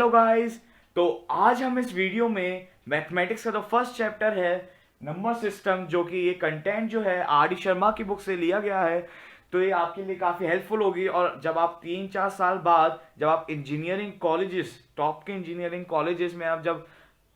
Hello guys. तो आज हम इस वीडियो में मैथमेटिक्स का जो फर्स्ट चैप्टर है नंबर सिस्टम, जो कि ये कंटेंट जो है आर डी शर्मा की बुक से लिया गया है, तो ये आपके लिए काफ़ी हेल्पफुल होगी। और जब आप 3-4 साल बाद जब आप इंजीनियरिंग कॉलेजेस, टॉप के इंजीनियरिंग कॉलेजेस में आप जब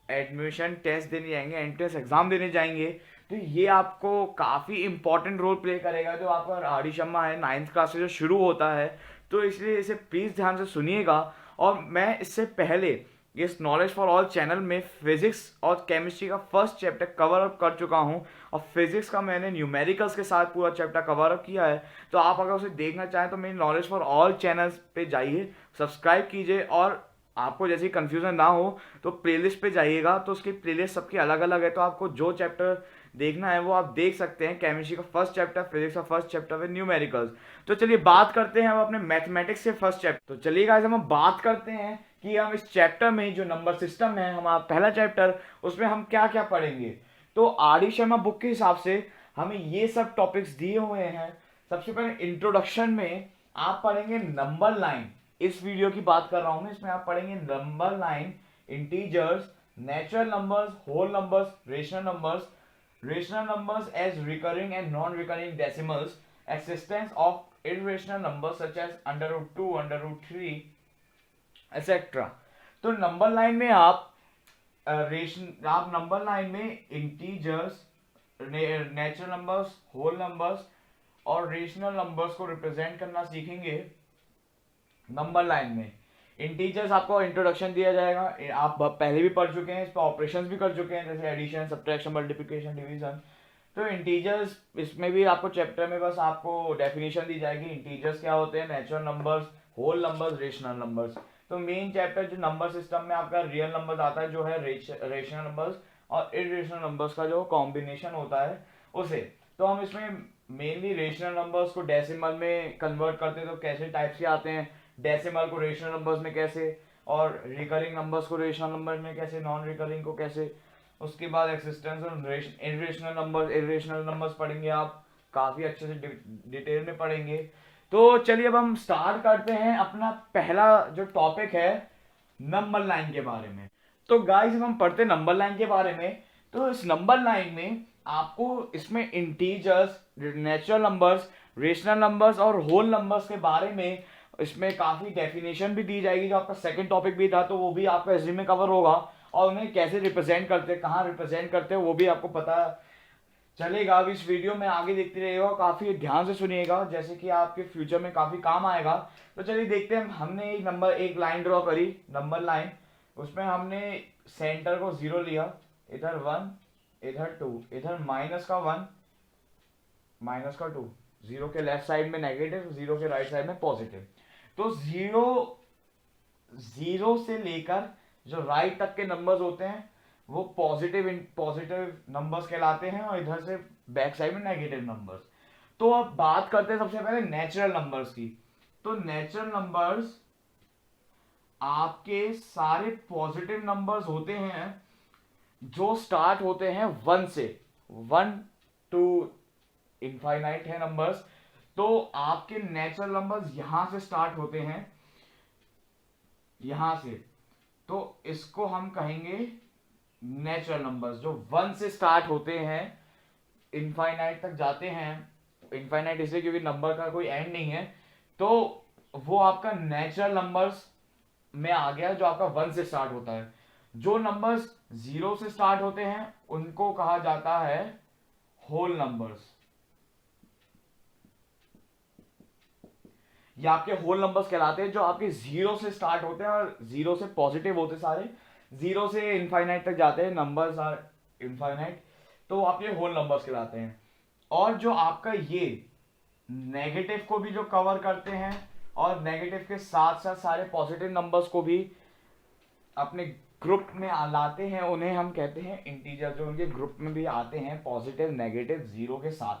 एडमिशन टेस्ट देने जाएंगे, एंट्रेंस एग्जाम देने जाएंगे, तो ये आपको काफ़ी इंपॉर्टेंट रोल प्ले करेगा। जो आपका आर डी शर्मा है 9th क्लास से जो शुरू होता है, तो इसलिए इसे प्लीज़ ध्यान से सुनिएगा। और मैं इससे पहले इस नॉलेज फॉर ऑल चैनल में फिजिक्स और केमिस्ट्री का फर्स्ट चैप्टर कवर अप कर चुका हूं, और फिजिक्स का मैंने न्यूमेरिकल्स के साथ पूरा चैप्टर कवर अप किया है। तो आप अगर उसे देखना चाहें तो मेरी नॉलेज फॉर ऑल चैनल्स पे जाइए, सब्सक्राइब कीजिए, और आपको जैसे कंफ्यूजन ना हो तो प्लेलिस्ट पे जाइएगा। तो उसकी प्लेलिस्ट सबकी अलग अलग है, तो आपको जो चैप्टर देखना है वो आप देख सकते हैं। केमिस्ट्री का फर्स्ट चैप्टर, फिजिक्स का फर्स्ट चैप्टर विद न्यूमेरिकल्स। तो चलिए बात करते हैं हम अपने मैथमेटिक्स के फर्स्ट चैप्टर। तो चलिए गाइस, हम बात करते हैं कि हम इस चैप्टर में जो नंबर सिस्टम है, हमारा पहला चैप्टर, उसमें हम क्या क्या पढ़ेंगे। तो आर डी शर्मा बुक के हिसाब से हमें ये सब टॉपिक्स दिए हुए हैं। सबसे पहले इंट्रोडक्शन में आप पढ़ेंगे नंबर लाइन। इस वीडियो की बात कर रहा हूं मैं, इसमें आप पढ़ेंगे number line, integers, natural numbers, whole numbers, rational numbers as recurring and non recurring decimals, existence of irrational numbers such as √2, √3, etc. तो नंबर लाइन में आप नंबर लाइन में integers, natural numbers, whole numbers और rational numbers को represent करना सीखेंगे number line में। Integers आपको इंट्रोडक्शन दिया जाएगा, आप पहले भी पढ़ चुके हैं, इस पर ऑपरेशंस भी कर चुके हैं, जैसे एडिशन, सब्ट्रैक्शन, मल्टीप्लिकेशन, डिवीजन। तो इंटीजर्स इसमें भी आपको चैप्टर में बस आपको डेफिनेशन दी जाएगी, इंटीजर्स क्या होते हैं, natural numbers, whole numbers, rational numbers. तो मेन चैप्टर जो नंबर सिस्टम में आपका रियल नंबर्स आता है, जो है रेशनल नंबर्स और इरेशनल नंबर्स का जो कॉम्बिनेशन होता है उसे। तो हम इसमें मेनली रेशनल नंबर्स को डेसिमल में कन्वर्ट करते हैं, तो कैसे टाइप्स के आते हैं, डेसिमल को रेशनल नंबर्स में कैसे, और रिकरिंग नंबर्स को रेशनल नंबर में कैसे, नॉन रिकरिंग को कैसे। उसके बाद एक्सिस्टेंस और इरेशनल नंबर्स पढ़ेंगे आप, काफी अच्छे से डिटेल में पढ़ेंगे। तो चलिए अब हम स्टार्ट करते हैं अपना पहला जो टॉपिक है नंबर लाइन के बारे में। तो गाइस, जब हम पढ़ते हैं नंबर लाइन के बारे में, तो इस नंबर लाइन में आपको इसमें integers, natural numbers, rational numbers और होल नंबर्स के बारे में इसमें काफी डेफिनेशन भी दी जाएगी। जो आपका सेकंड टॉपिक भी था, तो वो भी आपका एसजी में कवर होगा, और उन्हें कैसे रिप्रेजेंट करते हैं, कहाँ रिप्रेजेंट करते हैं, वो भी आपको पता चलेगा। अब इस वीडियो में आगे देखते रहिएगा, काफी ध्यान से सुनिएगा, जैसे कि आपके फ्यूचर में काफी काम आएगा। तो चलिए देखते हैं। हमने एक लाइन ड्रॉ करी, नंबर लाइन। उसमें हमने सेंटर को 0 लिया, इधर 1, इधर 2, इधर -1, -2, 0 के लेफ्ट साइड में नेगेटिव, 0 के राइट साइड में पॉजिटिव। तो 0 से लेकर जो राइट तक के नंबर्स होते हैं वो पॉजिटिव नंबर्स कहलाते हैं, और इधर से बैक साइड में नेगेटिव नंबर्स। तो अब बात करते हैं सबसे पहले नेचुरल नंबर्स की। तो नेचुरल नंबर्स आपके सारे पॉजिटिव नंबर्स होते हैं जो स्टार्ट होते हैं 1 से, 1 टू इनफाइनाइट है नंबर्स। तो आपके नेचुरल नंबर्स यहां से स्टार्ट होते हैं, यहां से। तो इसको हम कहेंगे नेचुरल नंबर्स, जो 1 से स्टार्ट होते हैं, इनफाइनाइट तक जाते हैं। इनफाइनाइट इसलिए क्योंकि नंबर का कोई एंड नहीं है, तो वो आपका नेचुरल नंबर्स में आ गया, जो आपका 1 से स्टार्ट होता है। जो नंबर्स 0 से स्टार्ट होते हैं उनको कहा जाता है होल नंबर्स। ये आपके होल नंबर्स कहलाते हैं, जो आपके 0 से स्टार्ट होते हैं, और 0 से पॉजिटिव होते सारे, 0 से इनफाइनाइट तक जाते हैं, नंबर्स आर इनफाइनाइट, तो आपके होल नंबर्स कहलाते हैं। और जो आपका ये नेगेटिव को भी जो कवर करते हैं, और नेगेटिव के साथ साथ सारे पॉजिटिव नंबर्स को भी अपने ग्रुप में लाते हैं, उन्हें हम कहते हैं इंटीजर। जो उनके ग्रुप में भी आते हैं पॉजिटिव, नेगेटिव, 0 के साथ,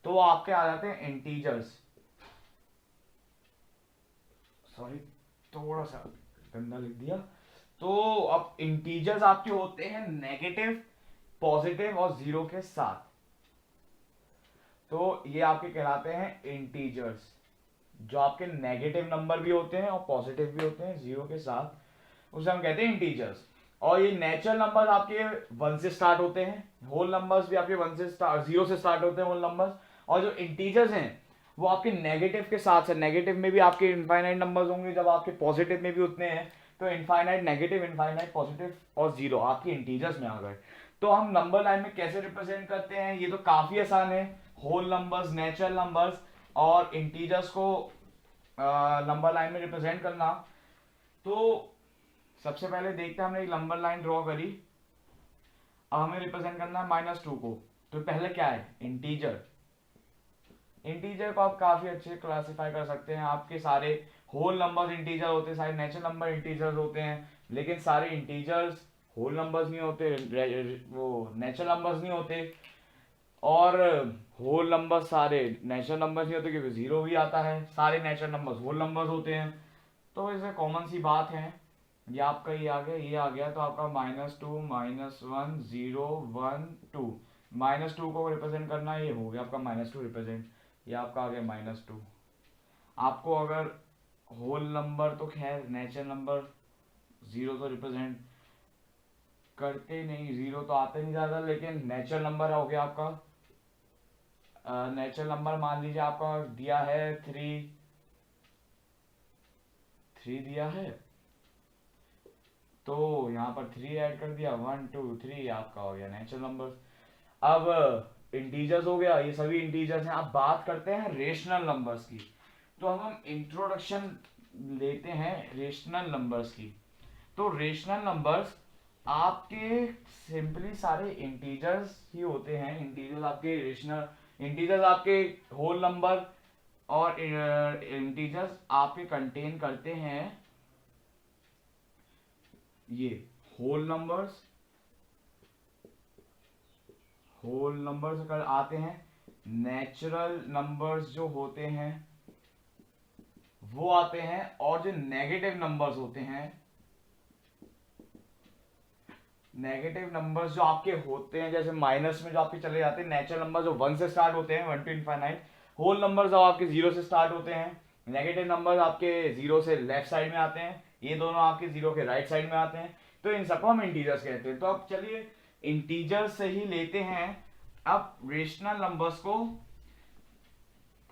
तो वो आपके आ जाते हैं इंटीजर्स। सॉरी, थोड़ा सा गंदा लिख दिया। तो अब इंटीजर्स आपके होते हैं नेगेटिव, पॉजिटिव और 0 के साथ, तो ये आपके कहलाते हैं इंटीजर्स। जो आपके नेगेटिव नंबर भी होते हैं और पॉजिटिव भी होते हैं 0 के साथ, उसे हम कहते हैं इंटीजर्स। और ये नेचुरल नंबर्स आपके 1 से स्टार्ट होते हैं, होल नंबर्स भी आपके 1 से स्टार्ट 0 से स्टार्ट होते हैं होल नंबर्स। और जो इंटीजर्स हैं वो आपके नेगेटिव के साथ है, नेगेटिव में भी आपके इनफाइनाइट नंबर्स होंगे, जब आपके पॉजिटिव में भी उतने हैं, तो इनफाइनाइट, नेगेटिव, इनफाइनाइट, पॉजिटिव और जीरो आपके इंटीजर्स में आ गए। तो हम नंबर लाइन में कैसे रिप्रेजेंट करते हैं, ये तो काफी आसान है। होल नंबर्स, नेचुरल नंबर्स और इंटीजर्स को नंबर लाइन में रिप्रेजेंट करना। तो सबसे पहले देखते हैं, हमने एक नंबर लाइन ड्रॉ करी, अब हमें रिप्रेजेंट करना है -2 को। तो पहले क्या है, इंटीजर। इंटीजर को आप काफी अच्छे क्लासिफाई कर सकते हैं, आपके सारे होल नंबर्स इंटीजर होते हैं, सारे नेचुरल नंबर इंटीजर्स होते हैं, लेकिन सारे इंटीजर्स होल नंबर्स नहीं होते, वो नेचुरल नंबर्स नहीं होते। और होल नंबर सारे नेचुरल नंबर्स नहीं होते क्योंकि जीरो भी आता है, सारे नेचुरल नंबर्स होल नंबर्स होते हैं। तो इसे कॉमन सी बात है, ये आपका ये आ गया, ये आ गया, तो आपका -2, -1, 0, 1, 2। -2 को रिप्रेजेंट करना, ये हो गया आपका -2 रिप्रेजेंट, ये आपका आ गया -2। आपको अगर होल नंबर, तो खैर नेचुरल नंबर जीरो तो रिप्रेजेंट करते नहीं, जीरो तो आते नहीं ज्यादा, लेकिन नेचुरल नंबर हो गया आपका। नेचुरल नंबर मान लीजिए आपका दिया है 3 दिया है, तो यहाँ पर 3 ऐड कर दिया, 1 2 3 आपका हो गया नेचुरल नंबर्स। अब इंटीजर्स हो गया, ये सभी इंटीजर्स हैं। अब बात करते हैं रेशनल नंबर्स की। तो हम इंट्रोडक्शन लेते हैं रेशनल नंबर्स की। तो रेशनल नंबर्स आपके सिंपली सारे इंटीजर्स ही होते हैं। इंटीजर्स आपके रेशनल, इंटीजर्स आपके होल नंबर और इंटीजर्स आपके कंटेन करते हैं ये होल नंबर्स, होल नंबर्स कर आते हैं। नेचुरल नंबर्स जो होते हैं वो आते हैं, और जो नेगेटिव नंबर्स होते हैं, नेगेटिव नंबर्स जो आपके होते हैं, जैसे माइनस में जो आपके चले जाते हैं, नेचुरल नंबर जो 1 से स्टार्ट होते हैं, 1 to इनफाइनाइट। होल नंबर्स जो आपके 0 से स्टार्ट होते हैं। नेगेटिव नंबर्स आपके 0 से लेफ्ट साइड में आते हैं, ये दोनों आपके 0 के राइट साइड में आते हैं। तो इन सबको हम इंटीजर्स कहते हैं। तो अब चलिए इंटीजर्स से ही लेते हैं अब रेशनल नंबर्स को।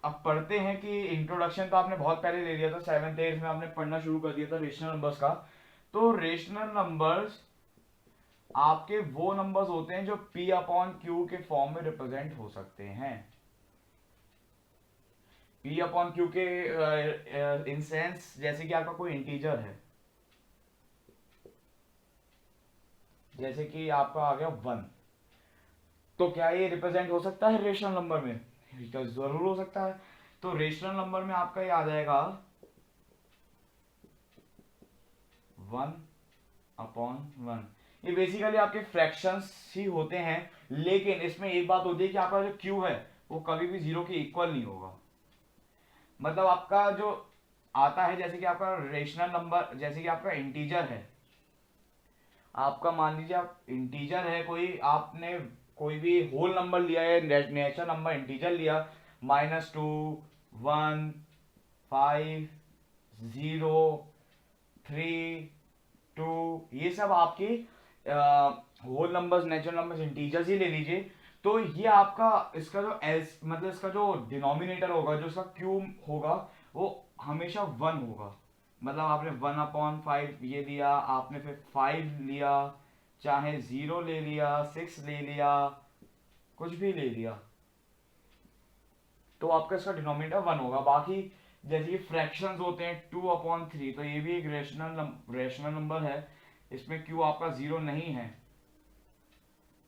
अब पढ़ते हैं कि इंट्रोडक्शन तो आपने बहुत पहले ले लिया था, 7th 8th में आपने पढ़ना शुरू कर दिया था रेशनल नंबर्स का। तो रेशनल नंबर्स आपके वो नंबर्स होते हैं जो P/Q के फॉर्म में रिप्रेजेंट हो सकते हैं। P/Q के इन सेंस, जैसे कि आपका कोई इंटीजर है, जैसे कि आपका आ गया 1, तो क्या ये रिप्रेजेंट हो सकता है रेशनल नंबर में? तो जरूर हो सकता है। तो रेशनल नंबर में आपका ये आ जाएगा 1/1। ये बेसिकली आपके फ्रैक्शंस ही होते हैं, लेकिन इसमें एक बात होती है कि आपका जो क्यू है वो कभी भी 0 के इक्वल नहीं होगा। मतलब आपका जो आता है, जैसे कि आपका रेशनल नंबर, जैसे कि आपका इंटीजर है, आपका मान लीजिए आप इंटीजर है कोई, आपने कोई भी होल नंबर लिया है, नेचुरल नंबर इंटीजर लिया, -2, 1, 5, 0, 3, 2, ये सब आपके whole numbers, natural numbers, integers ही ले लीजिए। तो ये आपका, इसका जो एल्स मतलब इसका जो डिनोमिनेटर होगा, जो इसका क्यूब होगा, वो हमेशा 1 होगा। मतलब आपने 1/5 ये लिया, आपने फिर 5 लिया, चाहे 0 ले लिया, 6 ले लिया, कुछ भी ले लिया, तो आपका इसका डिनोमिनेटर 1 होगा। बाकी जैसे कि फ्रैक्शंस होते हैं 2/3, तो ये भी एक रेशनल नंबर है, इसमें क्यू आपका 0 नहीं है,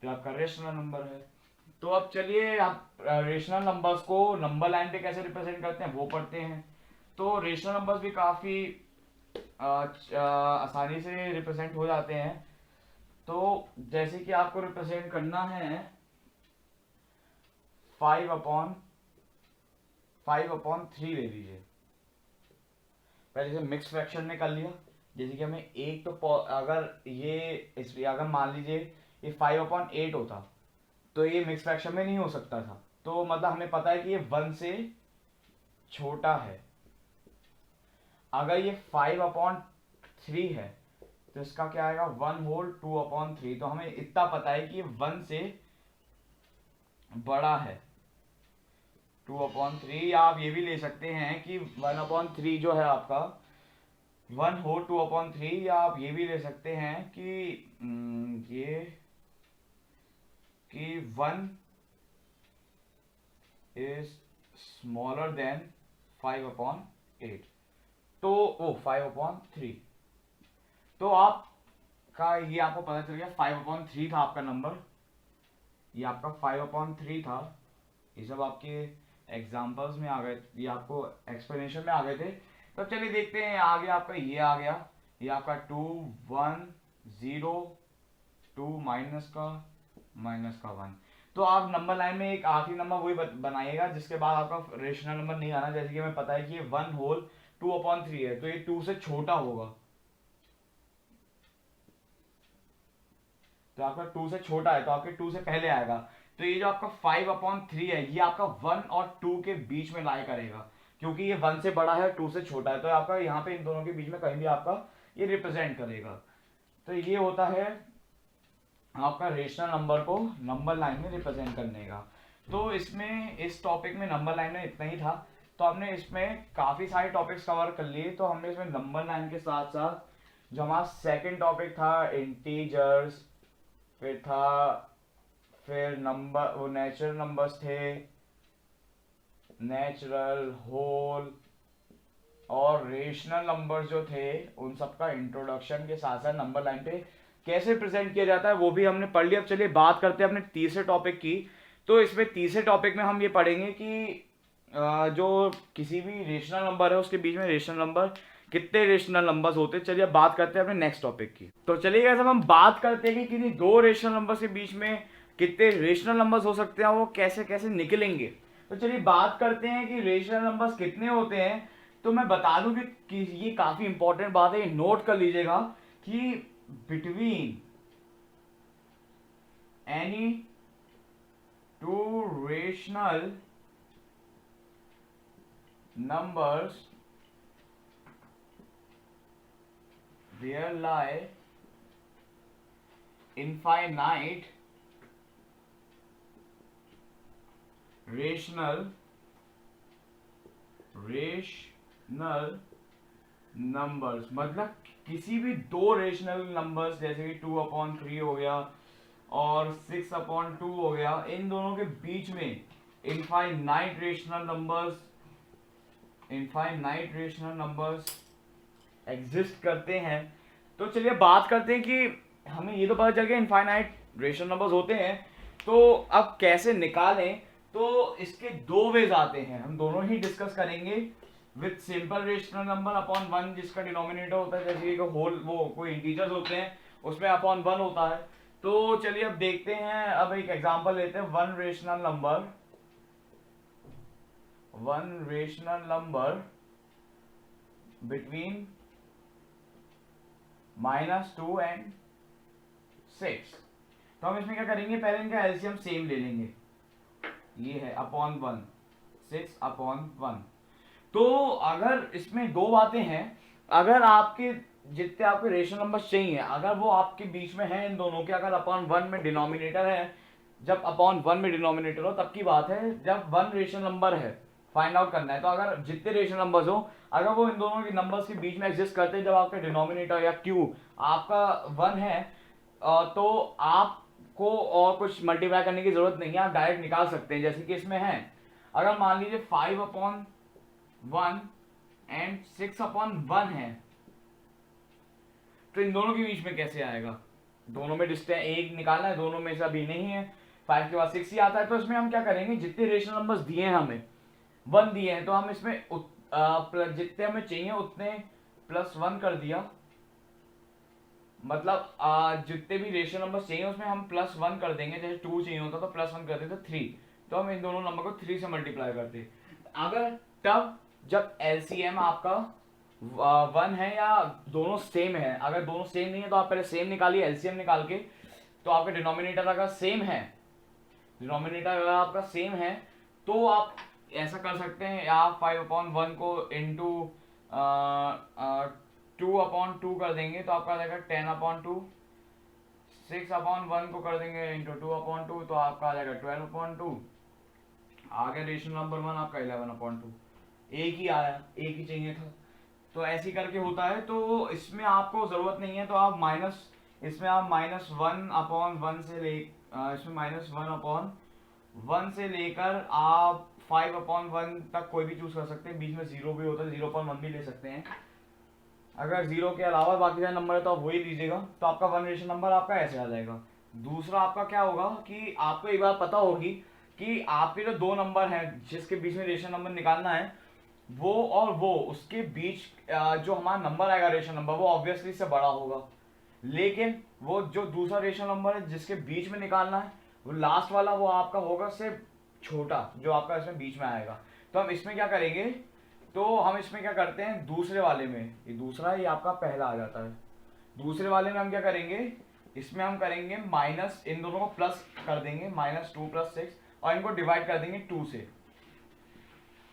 तो आपका रेशनल नंबर है। तो अब चलिए आप रेशनल नंबर्स को नंबर लाइन पे कैसे रिप्रेजेंट करते हैं वो पढ़ते हैं। तो रेशनल नंबर्स भी काफी आसानी से रिप्रेजेंट हो जाते हैं। तो जैसे कि आपको रिप्रेजेंट करना है 5/3 ले लीजिए। पहले से मिक्स फ्रैक्शन में कर लिया, जैसे कि हमें एक, तो अगर ये अगर मान लीजिए ये 5/8 होता, तो ये मिक्स फ्रैक्शन में नहीं हो सकता था। तो मतलब हमें पता है कि ये 1 से छोटा है। अगर ये 5/3 है, तो इसका क्या आएगा 1 होल 2/3। तो हमें इतना पता है कि 1 से बड़ा है 2/3, या आप ये भी ले सकते हैं कि 1/3 जो है आपका 1 होल 2/3, या आप ये भी ले सकते हैं कि ये कि 1 इज स्मॉलर देन 5/8। तो 5/3। तो आपका ये आपको पता चल गया 5/3 था आपका नंबर, ये आपका 5/3 था। ये सब आपके एग्जाम्पल्स में आ गए, ये आपको एक्सप्लेनेशन में आ गए थे। तो चलिए देखते हैं आगे आपका ये आ गया, ये आपका 2 1 0 2 -1। तो आप नंबर लाइन में एक आखिरी नंबर वही बनाइएगा जिसके बाद आपका रेशनल नंबर नहीं आना। जैसे कि हमें पता है कि ये 1 होल 2/3 है, तो ये 2 से छोटा होगा, तो आपका 2 से छोटा है तो आपके 2 से पहले आएगा। तो ये जो आपका 5/3 है ये आपका 1 और 2 के बीच में लाई करेगा, क्योंकि ये 1 से बड़ा है 2 से छोटा है, तो आपका यहाँ पे इन दोनों के बीच में कहीं भी आपका ये रिप्रेजेंट करेगा। तो ये होता है आपका रेशनल नंबर को नंबर लाइन में रिप्रेजेंट करने का। तो इसमें इस टॉपिक में नंबर लाइन में इतना ही था। तो हमने इसमें काफी सारे टॉपिक्स कवर कर लिए। तो हमने इसमें नंबर लाइन के साथ साथ जो हमारा सेकंड टॉपिक था इंटीजर्स, फिर नंबर वो नेचुरल नंबर्स थे, नेचुरल, होल और रेशनल नंबर्स जो थे, उन सब का इंट्रोडक्शन के साथ साथ नंबर लाइन पे कैसे प्रेजेंट किया जाता है वो भी हमने पढ़ लिया। अब चलिए बात करते हैं अपने तीसरे टॉपिक की। तो इसमें तीसरे टॉपिक में हम ये पढ़ेंगे कि जो किसी भी रेशनल नंबर है उसके बीच में रेशनल नंबर कितने रेशनल नंबर्स होते हैं। चलिए बात करते हैं अपने नेक्स्ट टॉपिक की। तो चलिए गाइस अब हम बात करते हैं कि किसी दो रेशनल नंबर्स के बीच में कितने रेशनल नंबर्स हो सकते हैं, वो कैसे कैसे निकलेंगे। तो चलिए बात करते हैं कि रेशनल नंबर्स कितने होते हैं। तो मैं बता दूं कि ये काफी इंपॉर्टेंट बात है, ये नोट कर लीजिएगा कि between any two rational numbers there lie infinite rational numbers। मतलब किसी भी दो रेशनल नंबर्स जैसे कि 2/3 हो गया और 6/2 हो गया, इन दोनों के बीच में इनफाइनाइट रेशनल नंबर्स एग्जिस्ट करते हैं। तो चलिए बात करते हैं कि हमें ये तो पता चल गया इनफाइनाइट रेशनल नंबर्स होते हैं, तो अब कैसे निकालें। तो इसके दो वेज आते हैं, हम दोनों ही डिस्कस करेंगे। With simple rational number upon 1 जिसका डिनोमिनेटर होता है, जैसे कि होल वो कोई इंटीजर्स होते हैं उसमें अपॉन 1 होता है। तो चलिए अब देखते हैं, अब एक एग्जांपल लेते हैं। One rational number between -2 and 6। तो हम इसमें क्या करेंगे, पहले इनका एलसीएम सेम ले लेंगे, ये है अपॉन 1, 6/1। तो अगर इसमें दो बातें हैं, अगर आपके जितने आपके रेशनल नंबर चाहिए अगर वो आपके बीच में है इन दोनों के, अगर अपॉन 1 में डिनोमिनेटर है, जब अपॉन 1 में डिनोमिनेटर हो तब की बात है, जब 1 रेशनल नंबर है फाइंड आउट करना है। तो अगर जितने रेशनल नंबर्स हो अगर वो इन दोनों के नंबर्स के बीच में एग्जिस्ट करते हैं, जब आपका डिनोमिनेटर या क्यू आपका 1 है, तो आपको और कुछ मल्टीप्लाई करने की जरूरत नहीं है, आप डायरेक्ट निकाल सकते हैं। जैसे कि इसमें है, अगर मान लीजिए 5/1 एंड 6/1 है, तो इन दोनों के बीच में कैसे आएगा, दोनों में डिस्टेंस एक निकालना है, दोनों में से अभी नहीं है, 5 के बाद 6 ही आता है। तो इसमें हम क्या करेंगे, जितने रेशनल नंबर्स दिए हैं हमें 1 दिए हैं, तो हम इसमें जितने हमें चाहिए उतने +1 कर दिया। मतलब जितने भी रेशनल नंबर्स चाहिए उसमें हम +1 कर देंगे। जैसे 2 चाहिए होता तो +1 कर देते 3, तो हम इन दोनों नंबर को 3 से मल्टीप्लाई करते। अगर तब जब एलसीएम आपका 1 है या दोनों सेम है, अगर दोनों सेम नहीं है तो आप पहले सेम निकालिए एलसीएम निकाल के। तो आपका डिनोमिनेटर अगर सेम है, तो आप ऐसा कर सकते हैं, आप 5/1 को इंटू 2/2 कर देंगे तो आपका आ जाएगा 10/2। 6/1 को कर देंगे इंटू 2/2 तो आपका आ जाएगा 12/2। आगे रेशनल नंबर 1 आपका 11/2। एक ही आया, एक ही चाहिए था, तो ऐसे ही करके होता है। तो इसमें आपको जरूरत नहीं है, तो आप माइनस, इसमें आप -1/1 से ले, इसमें -1/1 से लेकर आप 5/1 तक कोई भी चूज कर सकते हैं। बीच में 0 भी होता है, 0/1 भी ले सकते हैं। अगर 0 के अलावा बाकी सारे नंबर है तो आप वही लीजिएगा। तो आपका 1 रेशन नंबर आपका ऐसे आ जाएगा। दूसरा आपका क्या होगा कि आपको एक बात पता होगी कि आपके जो दो नंबर हैं जिसके बीच में रेशन नंबर निकालना है, वो और वो उसके बीच जो हमारा नंबर आएगा रेशन नंबर, वो ऑब्वियसली इससे बड़ा होगा। लेकिन वो जो दूसरा रेशन नंबर है जिसके बीच में निकालना है, वो लास्ट वाला, वो आपका होगा सिर्फ छोटा, जो आपका इसमें बीच में आएगा। तो हम इसमें क्या करेंगे, तो हम इसमें क्या करते हैं, दूसरे वाले में, ये दूसरा, ये आपका पहला आ जाता है। दूसरे वाले में हम क्या करेंगे, इसमें हम करेंगे माइनस, इन दोनों को प्लस कर देंगे, -2 + 6, और इनको डिवाइड कर देंगे 2 से।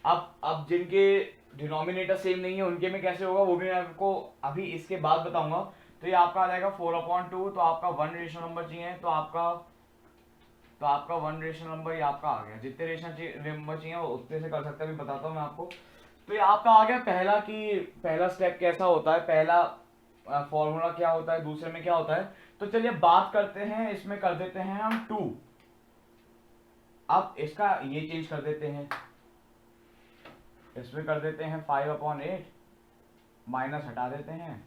अब जिनके डिनोमिनेटर सेम नहीं है उनके में कैसे होगा वो भी मैं आपको अभी इसके बाद बताऊंगा। तो ये आपका आ जाएगा 4/2। तो आपका 1 रेशनल नंबर चाहिए, तो आपका 1 रेशनल नंबर ये आपका आ गया। जितने रेशनल नंबर चाहिए वो उतने से कर सकते हैं, अभी बताता हूँ मैं आपको। तो ये आपका आ गया पहला, कि पहला स्टेप कैसा होता है, पहला फॉर्मूला क्या होता है, दूसरे में क्या होता है। तो चलिए बात करते हैं, इसमें कर देते हैं हम 2। अब इसका ये चेंज कर देते हैं, इसमें कर देते हैं 5/8, माइनस हटा देते हैं,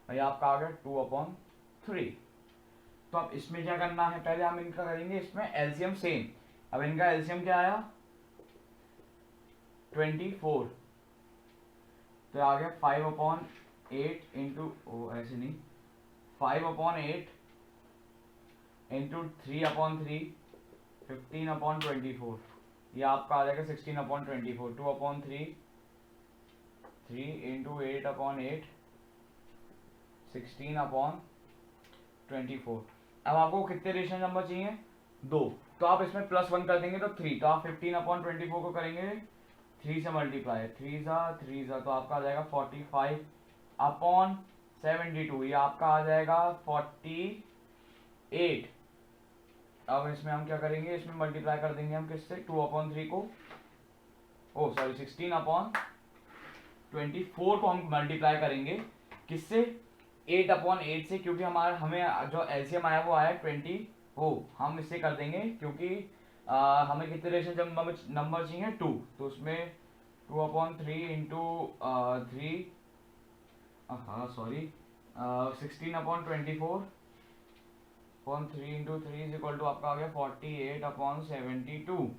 और ये आपका आ गया 2/3। तो अब इसमें क्या करना है, पहले हम इनका करेंगे इसमें एलसीएम सेम। अब इनका एलसीएम क्या आया, 24। तो आ गया 5/8 इंटू, ऐसे नहीं, 5/8 इंटू 3/3, 15/24। ये आपका आ जाएगा 16/24। 2/3, 3 इंटू 8/8, 16/24। अब आपको कितने रेशनल नंबर चाहिए, 2। तो आप इसमें +1 कर देंगे तो 3। तो आप 15/24 को करेंगे 3 से मल्टीप्लाई, 3 सा तो आपका आ जाएगा 45/72। ये आपका आ जाएगा 48। अब इसमें हम क्या करेंगे, इसमें मल्टीप्लाई कर देंगे हम किससे, 2/3 को, 16/24 को हम मल्टीप्लाई करेंगे किससे, 8/8 से, क्योंकि हमें जो एलसीएम आया वो आया 20। हम इससे कर देंगे क्योंकि हमें कितने रेशनल नंबर चाहिए, 2। तो उसमें 2/3 इंटू 3, हाँ sorry, 16/24 3 into 3 is equal to आपका आ गया 48/72।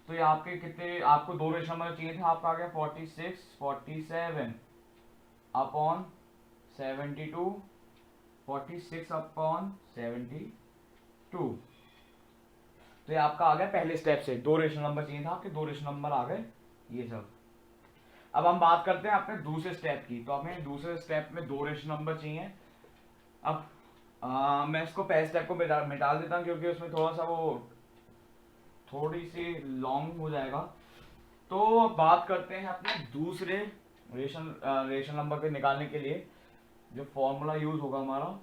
तो ये आपके कितने, आपको 2 रेशनल नंबर चाहिए थे, आपका आ गया 47/72, 46/72। तो ये आपका आ गया पहले स्टेप से, 2 रेशनल नंबर चाहिए था, आपके 2 रेशनल नंबर आ गए ये सब। अब हम बात करते हैं अपने दूसरे स्टेप की। तो हमें दूसरे स्टेप में 2 रेशनल नंबर चाहिए। अब मैं इसको पहले स्टेप को मिटा देता हूँ क्योंकि उसमें थोड़ा सा वो थोड़ी सी लॉन्ग हो जाएगा। तो बात करते हैं अपने दूसरे रेशनल नंबर पे निकालने के लिए जो फॉर्मूला यूज होगा हमारा।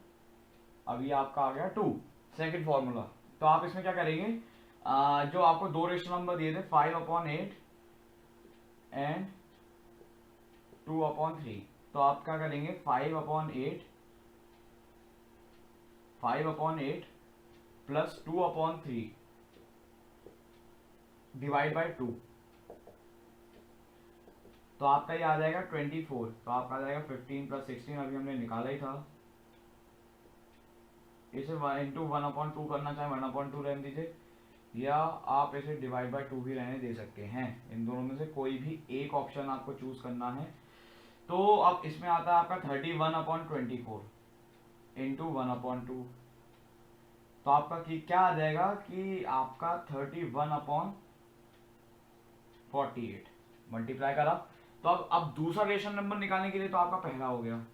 अभी आपका आ गया 2, सेकंड फॉर्मूला। तो आप इसमें क्या करेंगे, जो आपको 2 रेशनल नंबर दिए थे 5/8 एंड 2/3, तो आप क्या करेंगे 5/8 प्लस 2/3 डिवाइड बाई 2। तो आपका ये आ जाएगा 24। तो आपका आ जाएगा 15 + 16, अभी हमने निकाला ही था। इसे इंटू 1/2 करना चाहे 1/2 रहने दीजिए, या आप इसे डिवाइड बाई 2 भी रहने दे सकते हैं। इन दोनों में से कोई भी एक ऑप्शन आपको चूज करना है। तो अब इसमें आता है आपका 31/24 इंटू 1/2। तो आपका क्या आ जाएगा कि आपका 31/48 मल्टीप्लाई करा। तो अब दूसरा रेशनल नंबर निकालने के लिए, तो आपका पहला हो गया।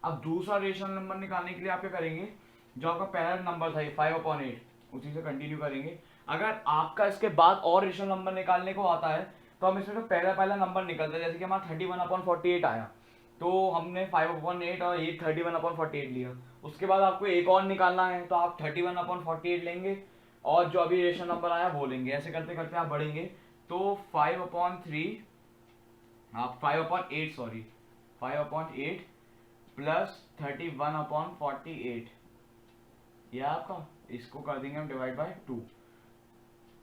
अब दूसरा रेशनल नंबर निकालने के लिए आप क्या करेंगे, जो आपका पहला नंबर था 5/8, उसी से कंटिन्यू करेंगे। अगर आपका इसके बाद और रेशनल नंबर निकालने को आता है तो हम इसमें तो पहला पहला नंबर निकलता है, जैसे कि हमारा 31/48 आया, तो हमने 5/8 और ये 31/48 लिया। उसके बाद आपको एक और निकालना है, तो आप 31/48 लेंगे और जो अभी रेशनल नंबर आया वो लेंगे। ऐसे करते करते आप बढ़ेंगे, तो 5/3 आप 5/8 सॉरी 5/8 प्लस 31/48 ये आपका, इसको कर देंगे हम डिवाइड बाय 2।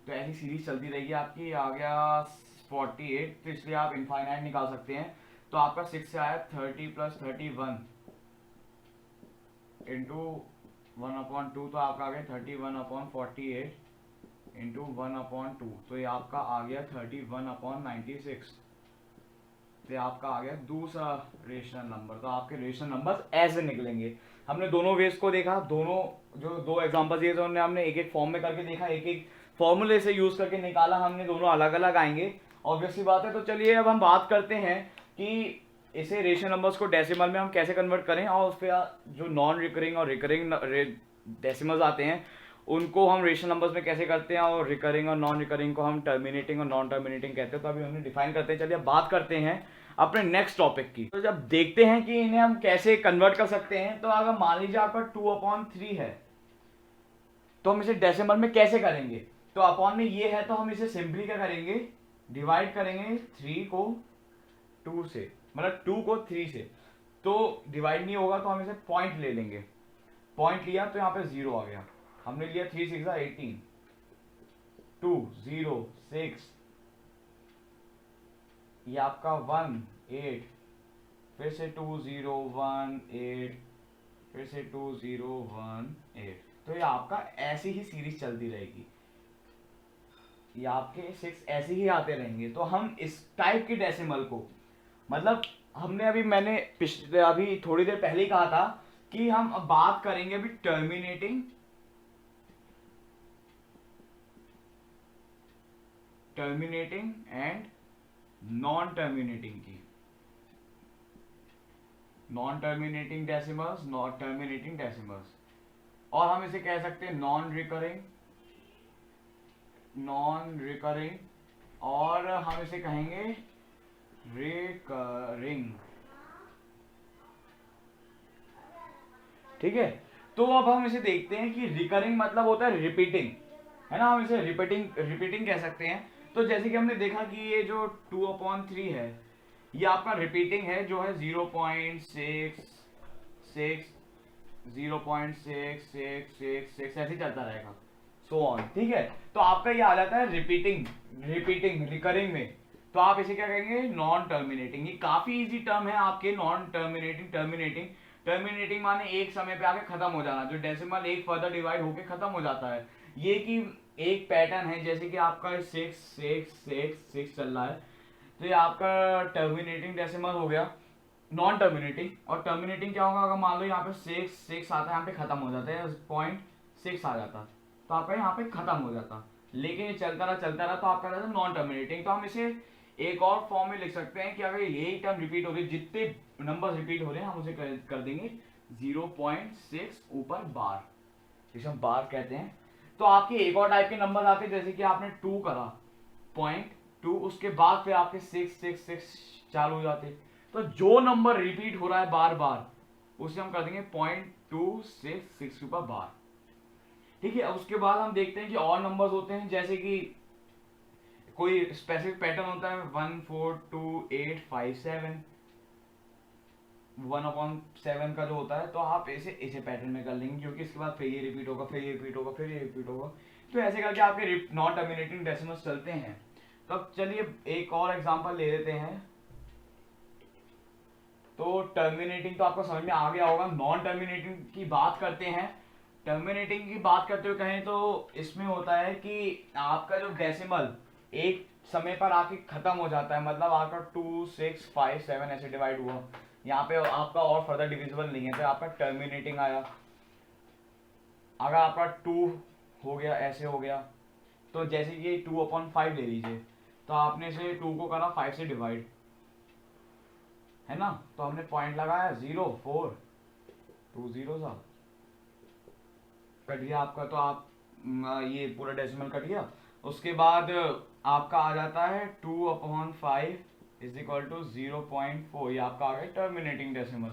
तो ऐसी सीरीज चलती रहेगी आपकी। आ गया 48, तो इसलिए आप इनफाइनाइट निकाल सकते हैं। तो आपका 6 से आया 30 प्लस 31 इंटू 1/2, तो आपका आ गया 31/48 इंटू 1/2, तो ये आपका आ गया 31/96। तो आपका आ गया दूसरा रेशनल नंबर। तो आपके रेशनल नंबर ऐसे निकलेंगे। हमने दोनों वेज को देखा, दोनों जो दो एग्जांपल दिए थे उन्हें हमने एक एक फॉर्म में करके देखा, एक एक फॉर्मूले से यूज करके निकाला हमने, दोनों अलग अलग आएंगे ऑब्वियसली बात है। तो चलिए अब हम बात करते हैं कि इसे रेशनल नंबर्स को डेसिमल में हम कैसे कन्वर्ट करें, और फिर जो नॉन रिकरिंग और रिकरिंग डेसिमल्स आते हैं उनको हम रेशनल नंबर्स में कैसे करते हैं, और रिकरिंग और नॉन रिकरिंग को हम टर्मिनेटिंग और नॉन टर्मिनेटिंग कहते हैं। तो अभी हमने डिफाइन करते हैं। चलिए अब बात करते हैं अपने नेक्स्ट टॉपिक की। तो जब देखते हैं कि इन्हें हम कैसे कन्वर्ट कर सकते हैं, तो अगर मान लीजिए आपका 2/3 है, तो हम इसे डेसिमल में कैसे करेंगे। तो अपॉन में ये है, तो हम इसे सिंपली क्या करेंगे, डिवाइड करेंगे 3 को 2 से, मतलब 2 को 3 से। तो डिवाइड नहीं होगा तो हम इसे पॉइंट ले लेंगे। पॉइंट लिया तो यहाँ पे 0 आ गया। हमने लिया 3 6 18, 2 0 6, ये आपका 1 8, फिर से 2 0 1 8, फिर से 2 0 1 8। तो ये आपका ऐसी ही सीरीज चलती रहेगी, ये आपके 6 ऐसे ही आते रहेंगे। तो हम इस टाइप के डेसिमल को, मतलब हमने अभी थोड़ी देर पहले ही कहा था कि हम अब बात करेंगे अभी टर्मिनेटिंग एंड नॉन टर्मिनेटिंग की। Non terminating decimals, non terminating decimals, और हम इसे कह सकते हैं नॉन रिकरिंग, और हम इसे कहेंगे रिकरिंग। ठीक है, तो अब हम इसे देखते हैं कि रिकरिंग मतलब होता है रिपीटिंग, है ना, हम इसे रिपीटिंग कह सकते हैं। तो जैसे कि हमने देखा कि ये जो 2/3 है, ये आपका रिपीटिंग है, जो है 0.6 6 0.6666 ऐसे चलता रहेगा, सो ऑन। ठीक है, तो आपका ये आ जाता है रिकरिंग में। तो आप इसे क्या कहेंगे, नॉन टर्मिनेटिंग। ये काफी इजी टर्म है आपके, नॉन टर्मिनेटिंग माने एक समय पे आके खत्म हो जाना, जो डेसिमल एक फर्दर डिवाइड होके खत्म हो जाता है। ये कि एक पैटर्न है, जैसे कि आपका 6 6 6 6 चल रहा है, तो ये आपका टर्मिनेटिंग डेसिमल हो गया, नॉन टर्मिनेटिंग। और टर्मिनेटिंग क्या होगा, अगर मान लो यहाँ पे 6 आता है, यहाँ पे खत्म हो जाता है, 0.6 आ जाता, तो आपका यहाँ पे खत्म हो जाता। लेकिन ये चलता रहा तो आपका रहता नॉन टर्मिनेटिंग। तो हम इसे एक और फॉर्म में लिख सकते हैं कि अगर यही टर्म रिपीट हो रही है, जितने नंबर रिपीट हो रहे हैं, हम उसे कर देंगे 0.6 ऊपर बार, जिसे हम बार कहते हैं। तो आपके एक और टाइप के नंबर आते हैं, जैसे कि आपने 2 करा 0.2, उसके बाद फिर आपके 6 6 6 चालू हो जाते। तो जो नंबर रिपीट हो रहा है बार बार, उसे हम कर देंगे 0.266 ऊपर बार। ठीक है, अब उसके बाद हम देखते हैं कि और नंबर्स होते हैं, जैसे कि कोई स्पेसिफिक पैटर्न होता है 1 4 2 8 5 7, 1/7 का जो होता है, तो आप इसे पैटर्न में कर लेंगे, क्योंकि इसके बाद फिर ये रिपीट होगा, फिर ये रिपीट होगा, फिर ये रिपीट होगा। तो ऐसे करके आपके नॉन टर्मिनेटिंग डेसिमल्स चलते हैं। तो अब चलिए एक और एग्जांपल ले लेते हैं। तो टर्मिनेटिंग तो आपको समझ में आ गया होगा। नॉन टर्मिनेटिंग की बात करते हैं। टर्मिनेटिंग की बात करते हुए कहें तो इसमें होता है कि आपका जो डेसिमल एक समय पर आके खत्म हो जाता है, मतलब आपका 2 6 5 7 ऐसे डिवाइड हुआ, यहाँ पे आपका और फर्दर डिविजिबल नहीं है, तो आपका टर्मिनेटिंग आया। अगर आपका 2 हो गया, ऐसे हो गया, तो जैसे ये 2/5 ले लीजिए, तो आपने इसे 2 को करा 5 से डिवाइड, है ना, तो हमने पॉइंट लगाया 0 4 2 0 सा कट गया आपका। तो आप ये पूरा डेसिमल कट गया। उसके बाद आपका आ जाता है 2/5 इज इक्वल टू 0.4, ये आपका आ गया टर्मिनेटिंग डेसिमल।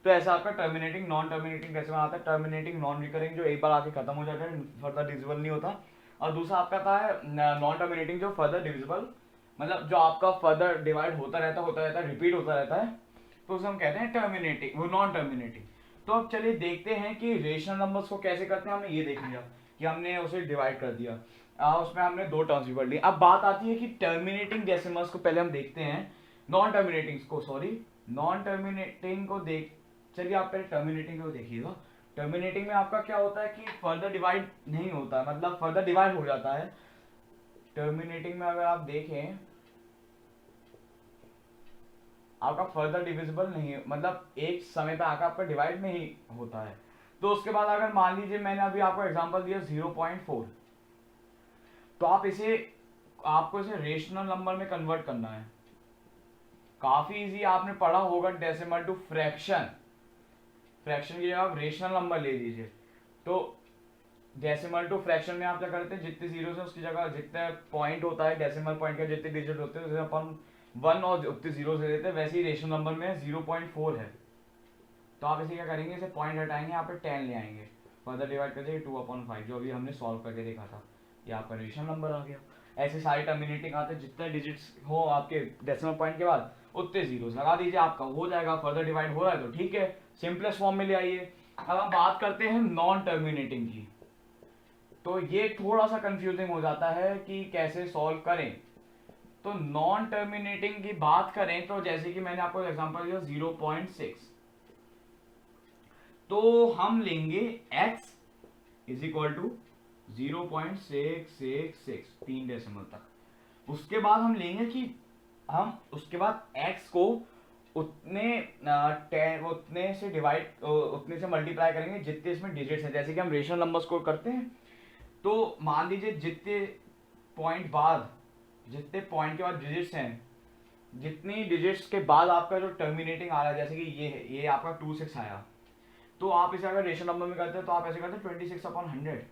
तो ऐसा आपका टर्मिनेटिंग नॉन टर्मिनेटिंग डेसिमल आता है। टर्मिनेटिंग नॉन रिकरिंग जो एक बार आके खत्म हो जाता है, फर्दर डिविजिबल नहीं होता। और दूसरा आपका था नॉन टर्मिनेटिंग जो फर्दर डिविजिबल, मतलब जो आपका फर्दर डिवाइड होता रहता है, रिपीट होता रहता है, तो उसे हम कहते हैं टर्मिनेटिंग, वो नॉन टर्मिनेटिंग। तो अब चलिए देखते हैं कि रेशनल नंबर्स को कैसे करते हैं। हमने ये देख लिया कि हमने उसे डिवाइड कर दिया, उसमें हमने दो टर्म्स भी पढ़ ली। अब बात आती है कि टर्मिनेटिंग डेसिमल्स को पहले हम देखते हैं, नॉन टर्मिनेटिंग को, सॉरी नॉन टर्मिनेटिंग को देख, चलिए आप पहले टर्मिनेटिंग को देखिएगा। टर्मिनेटिंग में आपका क्या होता है कि फर्दर डिवाइड नहीं होता, मतलब फर्दर डिवाइड हो जाता है। टर्मिनेटिंग में अगर आप देखें, आपका फर्दर डिविजिबल नहीं है, मतलब एक समय पे आकर आपका डिवाइड नहीं होता है। तो उसके बाद अगर मान लीजिए मैंने अभी आपको एग्जांपल दिया 0.4, तो आपको इसे रेशनल नंबर में कन्वर्ट करना है। काफी इजी, आपने पढ़ा होगा डेसिमल टू फ्रैक्शन, फ्रैक्शन की जगह आप रेशनल नंबर ले लीजिए। तो डेसिमल टू फ्रैक्शन में आप क्या करते हैं, जितने जीरो है उसकी जगह जितने पॉइंट होता है, डेसिमल पॉइंट का जितने डिजिट होते हैं, जैसे अपन 1 और उतने जीरो से देते हैं, वैसे ही रेशनल नंबर में 0.4 है। तो आप इसे क्या करेंगे, इसे पॉइंट हटाएंगे, यहाँ पे 10 ले आएंगे, फर्दर डिवाइड कर देंगे 2/5, जो अभी हमने सॉल्व करके देखा था, ये आपका रेशनल नंबर आ गया। ऐसे सारे टर्मिनेटिंग आते हैं, जितने डिजिट्स हो आपके डेसिमल पॉइंट के बाद उतने जीरो लगा दीजिए, आपका हो जाएगा। फर्दर डिवाइड हो रहा है तो ठीक है, सिंपलेस्ट फॉर्म में ले आइए। अब हम बात करते हैं नॉन टर्मिनेटिंग की, तो ये थोड़ा सा कंफ्यूजिंग हो जाता है कि कैसे सॉल्व करें। तो नॉन टर्मिनेटिंग की बात करें तो जैसे कि मैंने आपको एग्जांपल दिया 0.6, तो हम लेंगे x is equal to 0.666, 3 decimal तक। उसके बाद हम लेंगे कि हम उसके बाद x को उतने से डिवाइड, उतने से मल्टीप्लाई करेंगे जितने इसमें डिजिट्स हैं। जैसे कि हम रेशनल नंबर्स को करते हैं, तो मान लीजिए जितने पॉइंट के बाद डिजिट्स हैं, जितनी डिजिट्स के बाद आपका जो टर्मिनेटिंग आ रहा है, जैसे कि ये आपका 26 आया, तो आप इसे अगर रेशनल नंबर में करते हैं तो आप ऐसे करते हैं 26/100।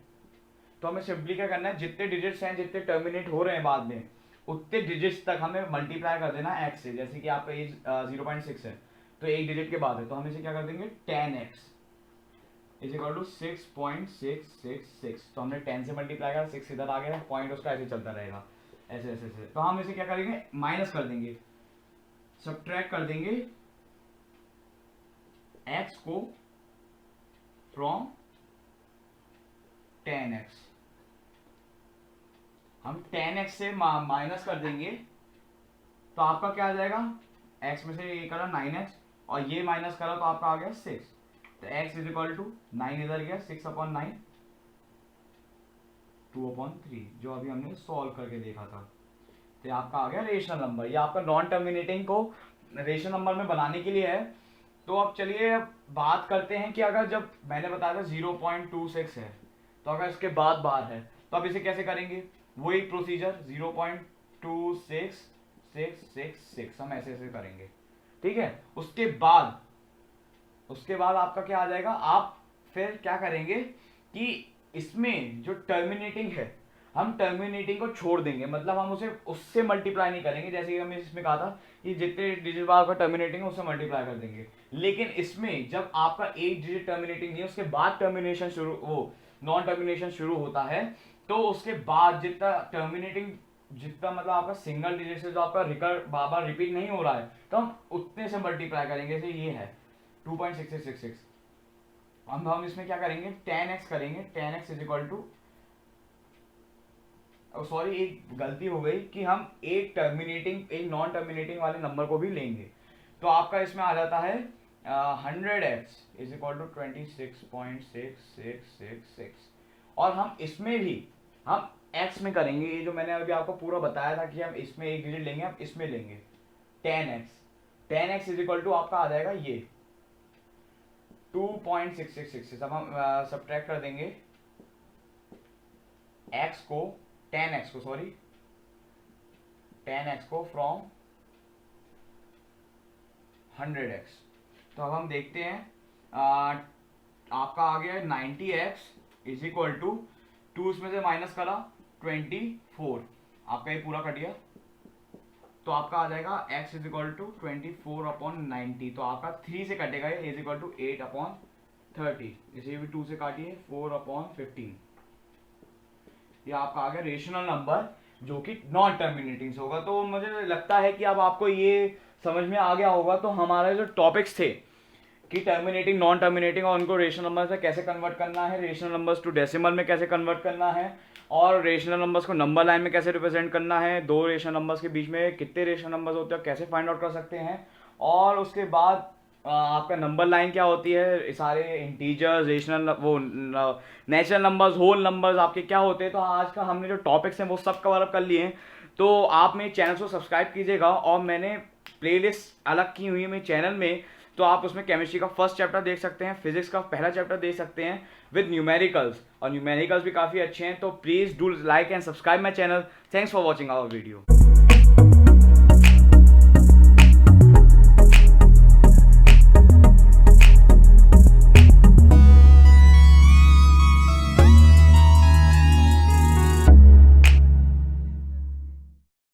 तो हमें सिंपली क्या करना है, जितने डिजिट्स हैं, जितने टर्मिनेट हो रहे हैं बाद में, उतने डिजिट्स तक हमें मल्टीप्लाई कर देना x से। जैसे कि आपका एज 0.6 है, तो एक डिजिट के बाद है, तो हम इसे क्या कर देंगे 10x इज इक्वल टू 6.666। तो हमने 10 से मल्टीप्लाई करा, 6 इधर आ गया, पॉइंट उसका ऐसे चलता रहेगा, ऐसे ऐसे ऐसे। तो हम इसे क्या करेंगे, माइनस कर देंगे, सब्ट्रैक्ट कर देंगे x को फ्रॉम 10x। हम 10x से माइनस कर देंगे, तो आपका क्या आ जाएगा, x में से ये करा 9x और ये माइनस करा तो आपका आ गया 6। तो x इज इक्वल टू 9 इधर गया, 6/9, 2/3, जो अभी हमने सॉल्व करके देखा था। तो आपका आ गया रेशनल नंबर। ये आपका नॉन टर्मिनेटिंग को रेशनल नंबर में बनाने के लिए है। तो अब चलिए बात करते हैं कि अगर जब मैंने बताया था 0.26 है, तो अगर इसके बाद बार है, तो अब इसे कैसे करेंगे, वही प्रोसीजर 0.26666 हम ऐसे ऐसे करेंगे, ठीक है। उसके बाद आपका क्या आ जाएगा, आप फिर क्या करेंगे कि इसमें जो टर्मिनेटिंग है, हम टर्मिनेटिंग को छोड़ देंगे, मतलब हम उसे उससे मल्टीप्लाई नहीं करेंगे। जैसे कि हमने इसमें कहा था कि जितने डिजिट बाद का टर्मिनेटिंग है उससे मल्टीप्लाई कर देंगे, लेकिन इसमें जब आपका एक डिजिट टर्मिनेटिंग नहीं है, उसके बाद टर्मिनेशन शुरू, वो नॉन टर्मिनेशन शुरू होता है, तो उसके बाद जितना टर्मिनेटिंग, जितना मतलब आपका सिंगल डिजिट से जो आपका बार बार रिपीट नहीं हो रहा है, तो हम उतने से मल्टीप्लाई करेंगे। जैसे ये है 2.6666, हम इसमें क्या करेंगे 10x करेंगे, 10x is equal to, sorry एक गलती हो गई कि हम एक टर्मिनेटिंग एक नॉन टर्मिनेटिंग वाले नंबर को भी लेंगे। तो आपका इसमें आ जाता है 100x इज इक्वल टू 26.6666। और हम इसमें भी हम x में करेंगे, ये जो मैंने अभी आपको पूरा बताया था कि हम इसमें एक डिजिट लेंगे, हम इसमें लेंगे 10x इज इक्वल टू आपका आ जाएगा ये 2.6666। अब हम सब्ट्रैक्ट कर देंगे x को 10x को फ्रॉम 100x। तो अब हम देखते हैं, आपका आ गया 90x इज इक्वल टू 2 उसमें से माइनस करा 24। आपका ये पूरा कट गया, तो आपका आ जाएगा x इज इक्वल टू 24/90, तो आपका 3 से कटेगा ये इज इक्वल टू 8/30, इसे भी 2 से काटिए 4/15, ये आपका आ गया रेशनल नंबर जो कि नॉन टर्मिनेटिंग होगा। तो मुझे लगता है कि अब आपको ये समझ में आ गया होगा। तो हमारे जो टॉपिक्स थे कि टर्मिनेटिंग, नॉन टर्मिनेटिंग और उनको रेशनल नंबर से कैसे कन्वर्ट करना है, रेशनल नंबर्स टू डेसिमल में कैसे कन्वर्ट करना है, और रेशनल नंबर्स को नंबर लाइन में कैसे रिप्रेजेंट करना है, दो रेशनल नंबर्स के बीच में कितने रेशनल नंबर्स होते हैं कैसे फाइंड आउट कर सकते हैं, और उसके बाद आपका नंबर लाइन क्या होती है, सारे इंटीजर्स, रेशनल, वो नेचुरल नंबर्स, होल नंबर्स आपके क्या होते हैं। तो आज का हमने जो टॉपिक्स हैं वो सब कवर अप कर लिए हैं। तो आप मेरे चैनल को सब्सक्राइब कीजिएगा, और मैंने प्लेलिस्ट अलग की हुई है मेरे चैनल में, तो आप उसमें केमिस्ट्री का फर्स्ट चैप्टर देख सकते हैं, फिजिक्स का पहला चैप्टर देख सकते हैं विद न्यूमेरिकल्स, और न्यूमेरिकल्स भी काफ़ी अच्छे हैं। तो please do like and subscribe my channel. Thanks for watching our video.